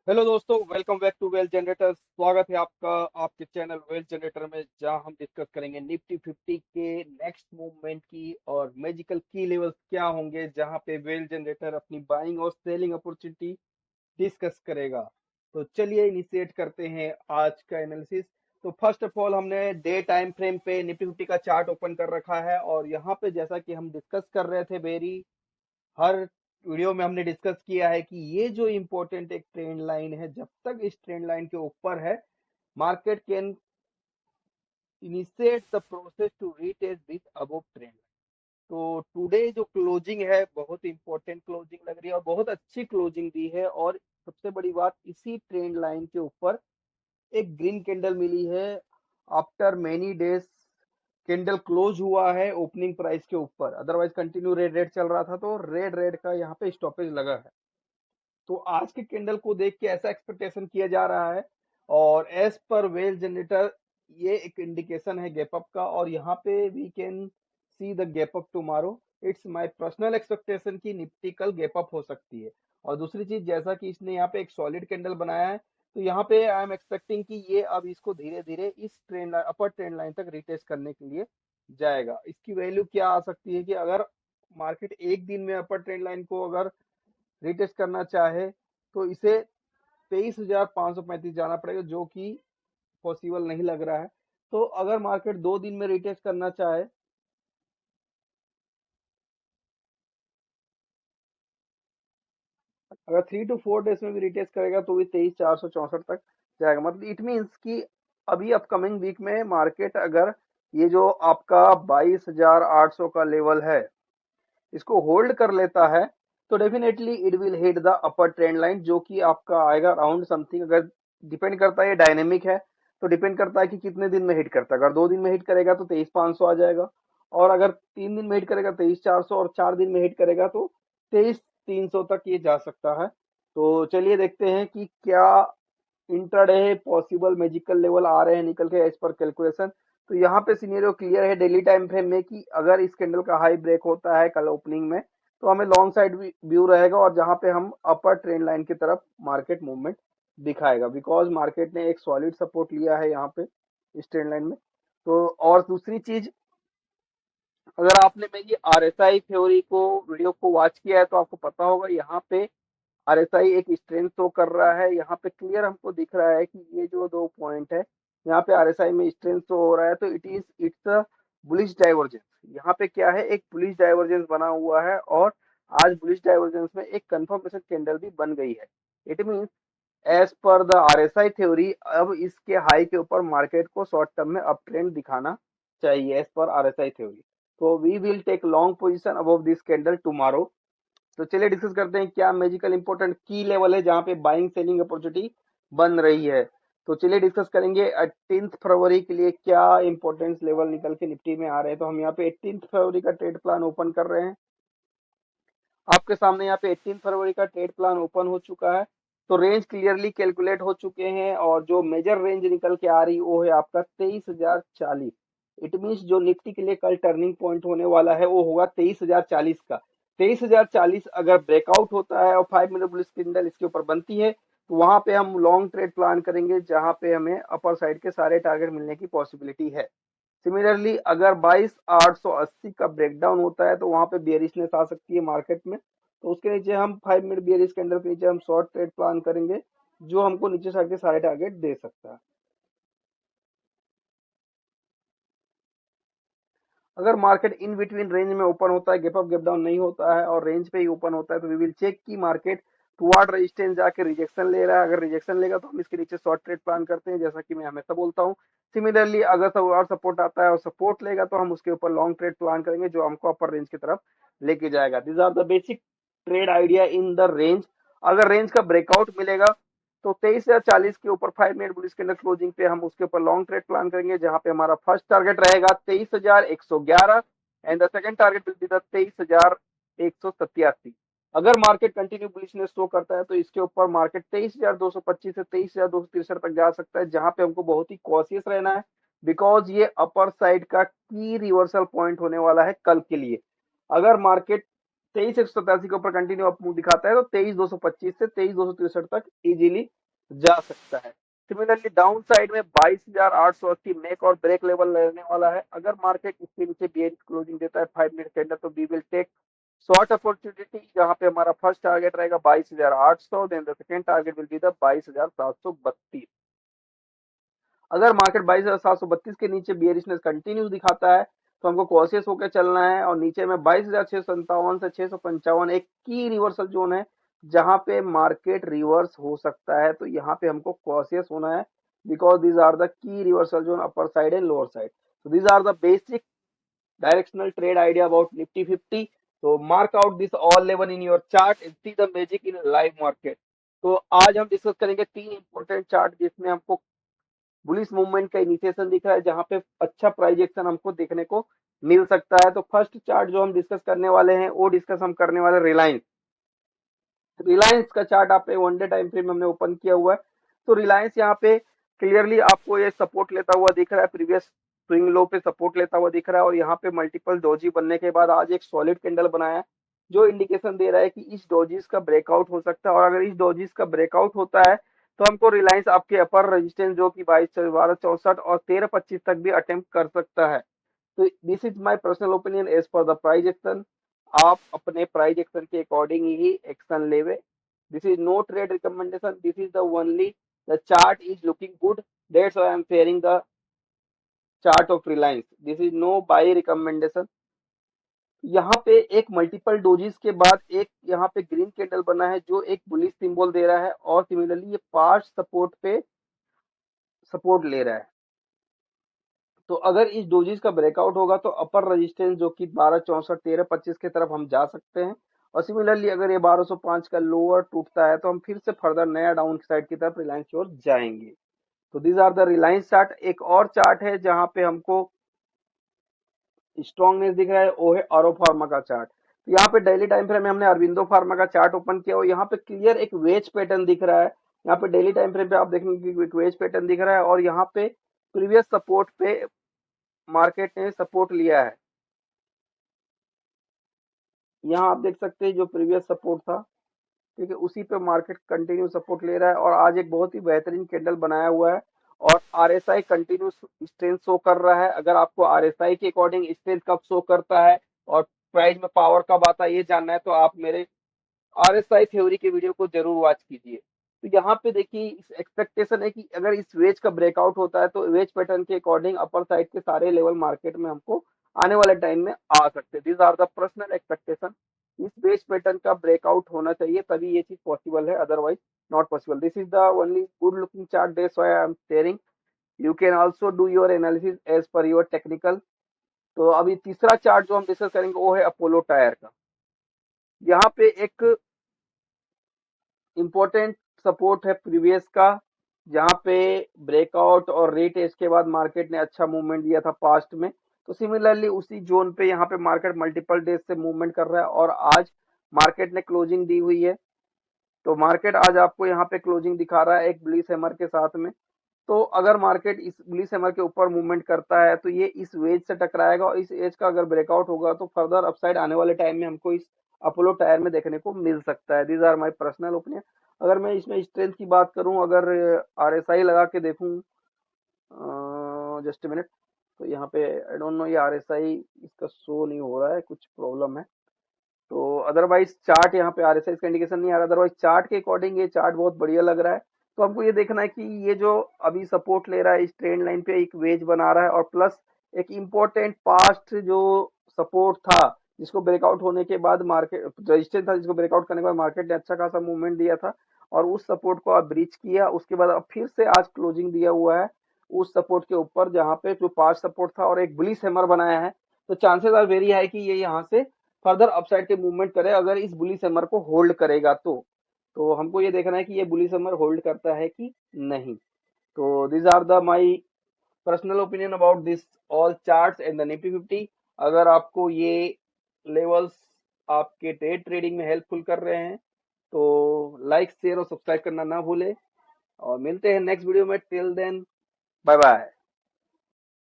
Hello दोस्तों, welcome back to wealth generator. स्वागत है आपका आपके चैनल वेल्थ जनरेटर में, जहां हम डिस्कस करेंगे निफ्टी 50 के नेक्स्ट मूवमेंट की और मैजिकल की लेवल्स क्या होंगे, जहां पे वेल्थ जनरेटर अपनी बाइंग और सेलिंग अपॉर्चुनिटी डिस्कस करेगा। तो चलिए इनिशिएट करते हैं आज का एनालिसिस। तो फर्स्ट ऑफ ऑल हमने डे टाइम फ्रेम पे निफ्टी 50 का चार्ट ओपन कर रखा है, और यहाँ पे जैसा कि हम डिस्कस कर रहे थे वेरी हर वीडियो में हमने डिस्कस किया है कि ये जो इम्पोर्टेंट एक ट्रेंड लाइन है, जब तक इस ट्रेंड लाइन के ऊपर है, market can initiate the process to retest this above trend. तो टुडे जो क्लोजिंग है बहुत इंपॉर्टेंट क्लोजिंग लग रही है और बहुत अच्छी क्लोजिंग दी है। और सबसे बड़ी बात, इसी ट्रेंड लाइन के ऊपर एक ग्रीन कैंडल मिली है after many days. Candle close हुआ है ओपनिंग प्राइस के ऊपर, अदरवाइज कंटिन्यू रेड रेड चल रहा था, तो रेड रेड का यहाँ पे स्टॉपेज लगा है। तो आज के कैंडल को देख के ऐसा एक्सपेक्टेशन किया जा रहा है, और एज पर वेल जनरेटर ये एक इंडिकेशन है गैप अप का, और यहाँ पे we can see the gap up tomorrow. It's my personal expectation की निफ्टी कल गैप अप हो सकती है। और दूसरी चीज, जैसा कि इसने यहाँ पे एक सॉलिड कैंडल बनाया है, तो यहाँ पे आई एम एक्सपेक्टिंग कि ये अब इसको धीरे धीरे इस ट्रेंड अपर ट्रेंड लाइन तक रिटेस्ट करने के लिए जाएगा। इसकी वैल्यू क्या आ सकती है कि अगर मार्केट एक दिन में अपर ट्रेंड लाइन को अगर रिटेस्ट करना चाहे, तो इसे 23,535 जाना पड़ेगा, जो कि पॉसिबल नहीं लग रहा है। तो अगर मार्केट 2 दिन में रिटेस्ट करना चाहे, अगर 3 to 4 डेज में भी रिटेस्ट करेगा, तो भी 23,464 तक जाएगा। मतलब इट मीन्स कि अभी अपकमिंग वीक में मार्केट अगर ये जो आपका 22,800 का लेवल है, इसको होल्ड कर लेता है, तो definitely it will hit the upper trend line, जो कि आपका आएगा अराउंड समथिंग। अगर डिपेंड करता है, ये डायनेमिक है, तो डिपेंड करता है कि कितने दिन में हिट करता है। अगर 2 दिन में हिट करेगा तो 23,500 आ जाएगा, और अगर 3 दिन में हिट करेगा 23,400, और 4 दिन में हिट करेगा तो 23,300 तक ये जा सकता है। तो चलिए देखते हैं कि क्या इंट्राडे पॉसिबल मैजिकल लेवल आ रहे हैं निकल के एज पर कैलकुलेशन। तो यहाँ पे सिनेरियो क्लियर है डेली टाइम फ्रेम में कि अगर इस कैंडल का हाई ब्रेक होता है कल ओपनिंग में, तो हमें लॉन्ग साइड व्यू रहेगा, और जहाँ पे हम अपर ट्रेंड लाइन की तरफ मार्केट मूवमेंट दिखाएगा, बिकॉज मार्केट ने एक सॉलिड सपोर्ट लिया है यहाँ पे इस ट्रेंड लाइन में। तो और दूसरी चीज, अगर आपने मेरी आरएसआई थ्योरी को वीडियो को वॉच किया है, तो आपको पता होगा यहाँ पे आरएसआई एक स्ट्रेंथ शो कर रहा है। यहाँ पे क्लियर हमको दिख रहा है कि ये जो 2 पॉइंट है, यहाँ पे आरएसआई में स्ट्रेंथ शो हो रहा है, तो इट्स अ बुलिश डाइवर्जेंस। यहाँ पे क्या है, एक बुलिश डाइवर्जेंस बना हुआ है, और आज बुलिश डाइवर्जेंस में एक कंफर्मेशन कैंडल भी बन गई है। It means as per the RSI theory, अब इसके हाई के ऊपर मार्केट को शॉर्ट टर्म में अप ट्रेंड दिखाना चाहिए एज पर आरएसआई थ्योरी। तो we will take long position above this candle tomorrow. तो चलिए डिस्कस करते हैं क्या मैजिकल इंपॉर्टेंट की लेवल है जहां पे बाइंग सेलिंग अपॉर्चुनिटी बन रही है। तो चलिए डिस्कस करेंगे 18 फरवरी के लिए क्या इंपॉर्टेंस लेवल निकल के निफ्टी में आ रहे हैं। तो हम यहाँ पे 18 फरवरी का ट्रेड प्लान ओपन कर रहे हैं। आपके सामने यहाँ पे 18 फरवरी का ट्रेड प्लान ओपन हो चुका है। तो रेंज क्लियरली कैलकुलेट हो चुके हैं, और जो मेजर रेंज निकल के आ रही वो है आपका 23,040। इट मीन्स जो निफ्टी के लिए कल टर्निंग पॉइंट होने वाला है वो होगा 23,040 का। 23,040 अगर ब्रेकआउट होता है और 5 मिनट बुलिश कैंडल इसके ऊपर बनती है, तो वहां पे हम लॉन्ग ट्रेड प्लान करेंगे, जहां पे हमें अपर साइड के सारे टारगेट मिलने की पॉसिबिलिटी है। सिमिलरली अगर 22,880 का ब्रेकडाउन होता है, तो वहां पे बियरिशनेस आ सकती है मार्केट में, तो उसके नीचे हम 5 मिनट बियरिश कैंडल के नीचे हम शॉर्ट ट्रेड प्लान करेंगे, जो हमको नीचे साइड के सारे टारगेट दे सकता है। अगर मार्केट इन बिटवीन रेंज में ओपन होता है, गैप अप गैप डाउन नहीं होता है और रेंज पे ही ओपन होता है, तो वी विल चेक की मार्केट टुवर्ड रेजिस्टेंस जाके रिजेक्शन ले रहा है। अगर रिजेक्शन लेगा तो हम इसके नीचे शॉर्ट ट्रेड प्लान करते हैं, जैसा कि मैं हमेशा बोलता हूँ। सिमिलरली अगर सब और सपोर्ट आता है और सपोर्ट लेगा, तो हम उसके ऊपर लॉन्ग ट्रेड प्लान करेंगे, जो हमको अपर रेंज की तरफ लेके जाएगा। This are the basic trade idea in the range. अगर रेंज का ब्रेकआउट मिलेगा, तो 23,040 के ऊपर 5 मिनट बुलिश कैंडल क्लोजिंग पे हम उसके ऊपर लॉन्ग ट्रेड प्लान करेंगे, जहां पे हमारा फर्स्ट टारगेट रहेगा 23,111, and the second target will be the 23,187। अगर मार्केट कंटिन्यू बुलिशनेस शो करता है, तो इसके ऊपर मार्केट 23,225 से 23,263 तक जा सकता है, जहां पे हमको बहुत ही कॉशियस रहना है, बिकॉज ये अपर साइड का की रिवर्सल पॉइंट होने वाला है कल के लिए। अगर मार्केट 23,187 के ऊपर कंटिन्यू अप मूव दिखाता है, तो 23,225 से 23,263 तक इजीली जा सकता है। सिमिलरली डाउन साइड में 22,880 मेक और ब्रेक लेवल रहने वाला है। अगर मार्केट इसके नीचे बेयरिश क्लोजिंग देता है 5 मिनट के अंदर, तो we will take short opportunity, जहां पे हमारा फर्स्ट टारगेट रहेगा 22,800, then the second target will be the 22,732। अगर मार्केट 22,732 के नीचे बियरिशनेस कंटिन्यूस दिखाता है, तो हमको कॉशियस होकर चलना है, और नीचे में 22,657 से 655 एक की रिवर्सल जोन है, जहां पे मार्केट रिवर्स हो सकता है। तो यहाँ पे हमको कॉशियस होना है, because these are the key reversal zone, upper side and lower side. So these are the basic directional trade idea about Nifty 50. So mark out this all 11 in your chart and see the magic in live market. तो आज हम discuss करेंगे तीन important chart, जिसमें हमको bullish movement का initiation दिख रहा है, जहां पे अच्छा प्राइस एक्शन हमको देखने को मिल सकता है। तो फर्स्ट चार्ट जो हम डिस्कस करने वाले हैं, वो डिस्कस हम करने वाले रिलायंस। रिलायंस का चार्ट आप वन डे टाइम फ्रेम हमने ओपन किया हुआ है। तो रिलायंस यहाँ पे क्लियरली आपको ये सपोर्ट लेता हुआ दिख रहा है, प्रीवियस स्विंग लो पे सपोर्ट लेता हुआ दिख रहा है, और यहाँ पे मल्टीपल डोजी बनने के बाद आज एक सॉलिड कैंडल बनाया है, जो इंडिकेशन दे रहा है कि इस डोजीज का ब्रेकआउट हो सकता है। और अगर इस डोजीज का ब्रेकआउट होता है, तो हमको रिलायंस आपके अपर रेजिस्टेंस जो कि 22,1264 और 13,25 तक भी अटेम्प्ट कर सकता है। तो this is my personal opinion as per the price action. आप अपने प्राइस एक्शन के अकॉर्डिंग ही एक्शन लेवे। This is no trade recommendation, this is the only the chart is looking good, that's why I am sharing the chart of Reliance, this is no buy recommendation. यहाँ पे एक multiple doses के बाद एक यहाँ पे ग्रीन कैंडल बना है, जो एक बुलिश सिंबल दे रहा है, और सिमिलरली ये पास्ट सपोर्ट पे सपोर्ट ले रहा है। तो अगर इस डोजिस का ब्रेकआउट होगा, तो अपर रेजिस्टेंस जो कि 1264 1325 की तरफ हम जा सकते हैं, और सिमिलरली अगर ये 1205 का लोअर टूटता है, तो हम फिर से फर्दर नया डाउन साइड की तरफ रिलायंस की ओर जाएंगे। तो these are the Reliance chart. एक और चार्ट है जहां पे हमको स्ट्रॉन्गनेस दिख रहा है, वो है ऑरो फार्मा का चार्ट। तो यहाँ पे डेली टाइम फ्रेम में हमने अरविंदो फार्मा का चार्ट ओपन किया, और यहाँ पे क्लियर एक वेज पैटर्न दिख रहा है। यहाँ पे डेली टाइम फ्रेम पे आप देखेंगे कि एक वेज पैटर्न दिख रहा है, और यहाँ पे प्रीवियस सपोर्ट पे मार्केट ने सपोर्ट लिया है। यहाँ आप देख सकते हैं जो प्रीवियस सपोर्ट था, ठीक है, उसी पे मार्केट कंटिन्यू सपोर्ट ले रहा है, और आज एक बहुत ही बेहतरीन कैंडल बनाया हुआ है, और आरएसआई कंटिन्यू स्ट्रेंथ शो कर रहा है। अगर आपको आरएसआई के अकॉर्डिंग स्ट्रेंथ कब शो करता है और प्राइस में पावर कब आता है, ये जानना है, तो आप मेरे आरएसआई थ्योरी के वीडियो को जरूर वॉच कीजिए। तो यहाँ पे देखिए एक्सपेक्टेशन है कि अगर इस वेज का ब्रेकआउट होता है, तो वेज पैटर्न के अकॉर्डिंग अपर साइड के सारे लेवल मार्केट में हमको आने वाले टाइम में आ सकते हैं। These are the personal expectation. इस वेज पैटर्न का ब्रेकआउट होना चाहिए, तभी ये चीज पॉसिबल है, otherwise not possible. This is the only good looking chart, that's why I am sharing. You can also do your analysis as per your technical. तो अभी तीसरा चार्ट जो हम डिस्कस करेंगे, वो है अपोलो टायर का। यहाँ पे एक इंपॉर्टेंट सपोर्ट है प्रीवियस का, जहां पे ब्रेकआउट और रीटेस्ट के बाद मार्केट ने अच्छा मूवमेंट दिया था पास्ट में। तो सिमिलरली उसी जोन पे यहाँ पे मार्केट मल्टीपल डेज से मूवमेंट कर रहा है, और आज मार्केट ने क्लोजिंग दी हुई है। तो मार्केट आज आपको यहाँ पे क्लोजिंग दिखा रहा है एक बुलिश हैमर के साथ में। तो अगर मार्केट इस बुलिश हैमर के ऊपर मूवमेंट करता है, तो ये इस वेज से टकराएगा, और इस एज का अगर ब्रेकआउट होगा, तो फर्दर अपसाइड आने वाले टाइम में हमको इस अपोलो टायर में देखने को मिल सकता है। These are my personal opinion. अगर मैं इसमें स्ट्रेंथ की बात करूं, अगर आरएसआई लगा के देखूं, जस्ट मिनट, तो यहाँ पे आई डोंट नो, ये आरएसआई इसका शो नहीं हो रहा है, कुछ प्रॉब्लम है। तो अदरवाइज चार्ट यहाँ पे आरएसआई का इंडिकेशन नहीं आ रहा, अदरवाइज चार्ट के अकॉर्डिंग ये चार्ट बहुत बढ़िया लग रहा है। तो हमको ये देखना है कि ये जो अभी सपोर्ट ले रहा है, इस ट्रेंड लाइन पे एक वेज बना रहा है, और प्लस एक इम्पोर्टेंट पास्ट जो सपोर्ट था, जिसको ब्रेकआउट होने के बाद मार्केट रजिस्टेंस था, जिसको ब्रेकआउट करने के बाद मार्केट ने अच्छा खासा मूवमेंट दिया था, और उस सपोर्ट को अब ब्रीच किया। उसके बाद अब फिर से आज क्लोजिंग दिया हुआ है उस सपोर्ट के ऊपर, जहां पे जो पास्ट सपोर्ट था, और एक बुलिश हैमर बनाया है। तो चांसेस आर वेरी हाई कि ये यहाँ से फर्दर अपसाइड के मूवमेंट करे, अगर इस बुलिश हैमर को होल्ड करेगा तो हमको ये देखना है कि ये बुलिश हैमर होल्ड करता है कि नहीं। तो this are the my personal opinion about this all charts and the Nifty 50। अगर आपको ये लेवल्स आपके ट्रेडिंग में हेल्पफुल कर रहे हैं, तो लाइक शेयर और सब्सक्राइब करना ना भूले, और मिलते हैं नेक्स्ट वीडियो में। Till then, bye bye.